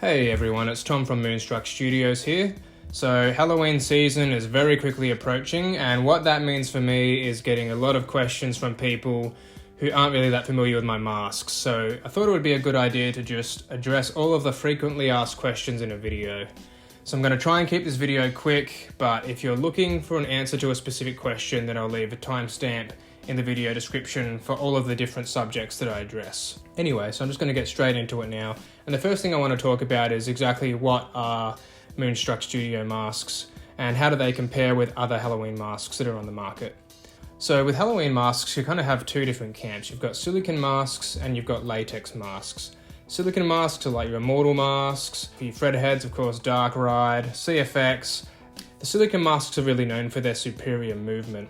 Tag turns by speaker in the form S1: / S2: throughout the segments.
S1: Hey everyone, it's Tom from Moonstruck Studios here. So Halloween season is very quickly approaching, and what that means for me is getting a lot of questions from people who aren't really that familiar with my masks. So I thought it would be a good idea to just address all of the frequently asked questions in a video. So I'm going to try and keep this video quick, but if you're looking for an answer to a specific question, then I'll leave a timestamp in the video description for all of the different subjects that I address. Anyway, so I'm just going to get straight into it now. And the first thing I want to talk about is exactly what are Moonstruck Studio masks and how do they compare with other Halloween masks that are on the market. So with Halloween masks, you kind of have two different camps. You've got silicone masks and you've got latex masks. Silicone masks are like your Immortal masks, for your Fredheads, of course, Dark Ride, CFX. The silicone masks are really known for their superior movement.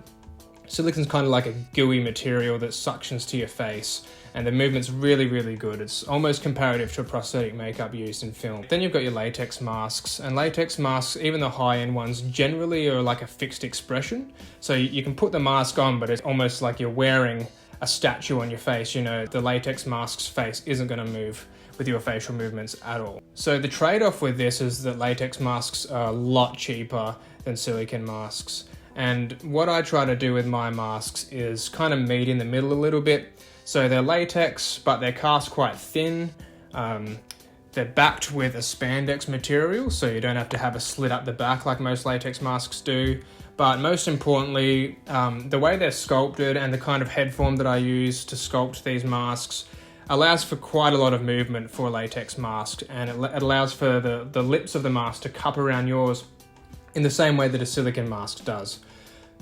S1: Silicone's kind of like a gooey material that suctions to your face, and the movement's really good. It's almost comparative to a prosthetic makeup used in film. Then you've got your latex masks, and latex masks, even the high-end ones, generally are like a fixed expression. So you can put the mask on, but it's almost like you're wearing a statue on your face. You know, the latex mask's face isn't going to move with your facial movements at all. So the trade-off with this is that latex masks are a lot cheaper than silicone masks. And what I try to do with my masks is kind of meet in the middle a little bit. So they're latex, but they're cast quite thin. They're backed with a spandex material, so you don't have to have a slit up the back like most latex masks do. But most importantly, the way they're sculpted and the kind of head form that I use to sculpt these masks allows for quite a lot of movement for a latex mask, and it allows for the lips of the mask to cup around yours in the same way that a silicone mask does.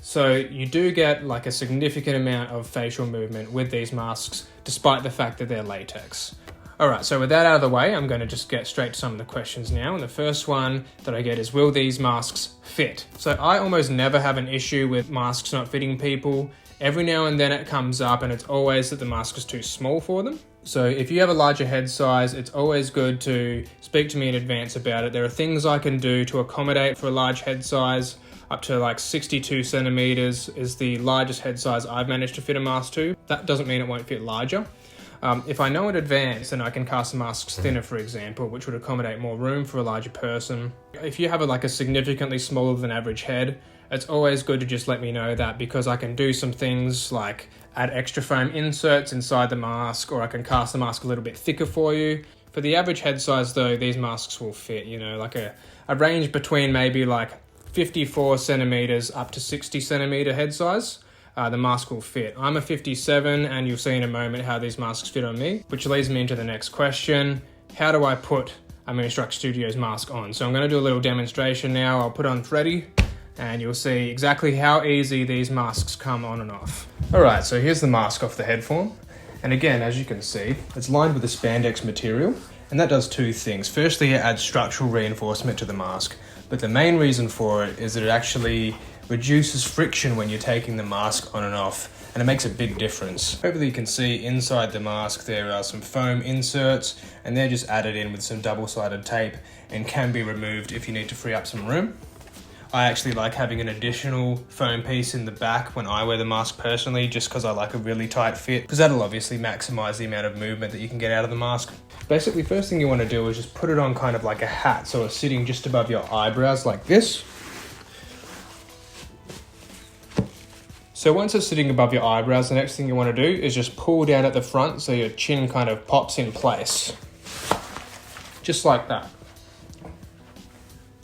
S1: So you do get like a significant amount of facial movement with these masks, despite the fact that they're latex. Alright, so with that out of the way, I'm going to just get straight to some of the questions now. And the first one that I get is, will these masks fit? So I almost never have an issue with masks not fitting people. Every now and then it comes up, and it's always that the mask is too small for them. So if you have a larger head size, it's always good to speak to me in advance about it. There are things I can do to accommodate for a large head size. Up to like 62 centimeters is the largest head size I've managed to fit a mask to. That doesn't mean it won't fit larger. If I know in advance, then I can cast the masks thinner, for example, which would accommodate more room for a larger person. If you have a significantly smaller than average head, it's always good to just let me know that, because I can do some things like add extra foam inserts inside the mask, or I can cast the mask a little bit thicker for you. For the average head size though, these masks will fit, you know, like a range between maybe like 54 centimeters up to 60 centimeter head size. The mask will fit. I'm a 57, and you'll see in a moment how these masks fit on me, which leads me into the next question. How do I put a Moonstruck Studios mask on? So I'm going to do a little demonstration now. I'll put on Freddy, and you'll see exactly how easy these masks come on and off. Alright, so here's the mask off the head form. And again, as you can see, it's lined with a spandex material, and that does two things. Firstly, it adds structural reinforcement to the mask, but the main reason for it is that it actually reduces friction when you're taking the mask on and off, and it makes a big difference. Hopefully you can see inside the mask there are some foam inserts, and they're just added in with some double-sided tape and can be removed if you need to free up some room. I actually like having an additional foam piece in the back when I wear the mask personally, just because I like a really tight fit, because that'll obviously maximize the amount of movement that you can get out of the mask. Basically, first thing you want to do is just put it on kind of like a hat, so it's sitting just above your eyebrows like this. So once it's sitting above your eyebrows, the next thing you want to do is just pull down at the front so your chin kind of pops in place. Just like that.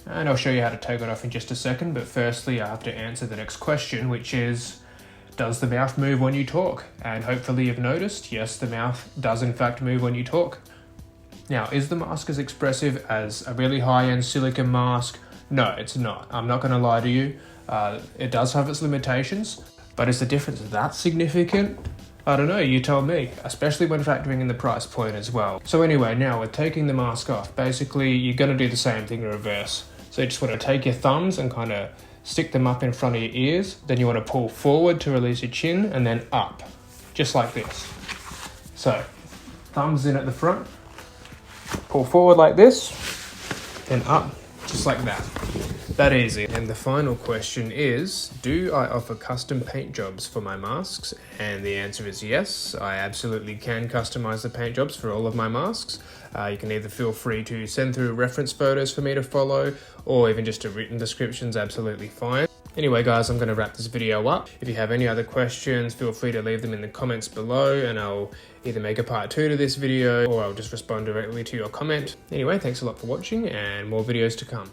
S1: And I'll show you how to take it off in just a second, but firstly I have to answer the next question, which is, does the mouth move when you talk? And hopefully you've noticed, yes, the mouth does in fact move when you talk. Now, is the mask as expressive as a really high-end silicone mask? No, it's not. I'm not going to lie to you. It does have its limitations, but is the difference that significant? I don't know, you tell me, especially when factoring in the price point as well. So anyway, now with taking the mask off, basically you're going to do the same thing in reverse. So you just want to take your thumbs and kind of stick them up in front of your ears. Then you want to pull forward to release your chin, and then up, just like this. So, thumbs in at the front, pull forward like this, then up Just like that. That easy. And the final question is, do I offer custom paint jobs for my masks? And the answer is yes, I absolutely can customize the paint jobs for all of my masks. You can either feel free to send through reference photos for me to follow, or even just a written description's absolutely fine. Anyway guys, I'm going to wrap this video up. If you have any other questions, feel free to leave them in the comments below and I'll either make a part 2 to this video or I'll just respond directly to your comment. Anyway, thanks a lot for watching and more videos to come.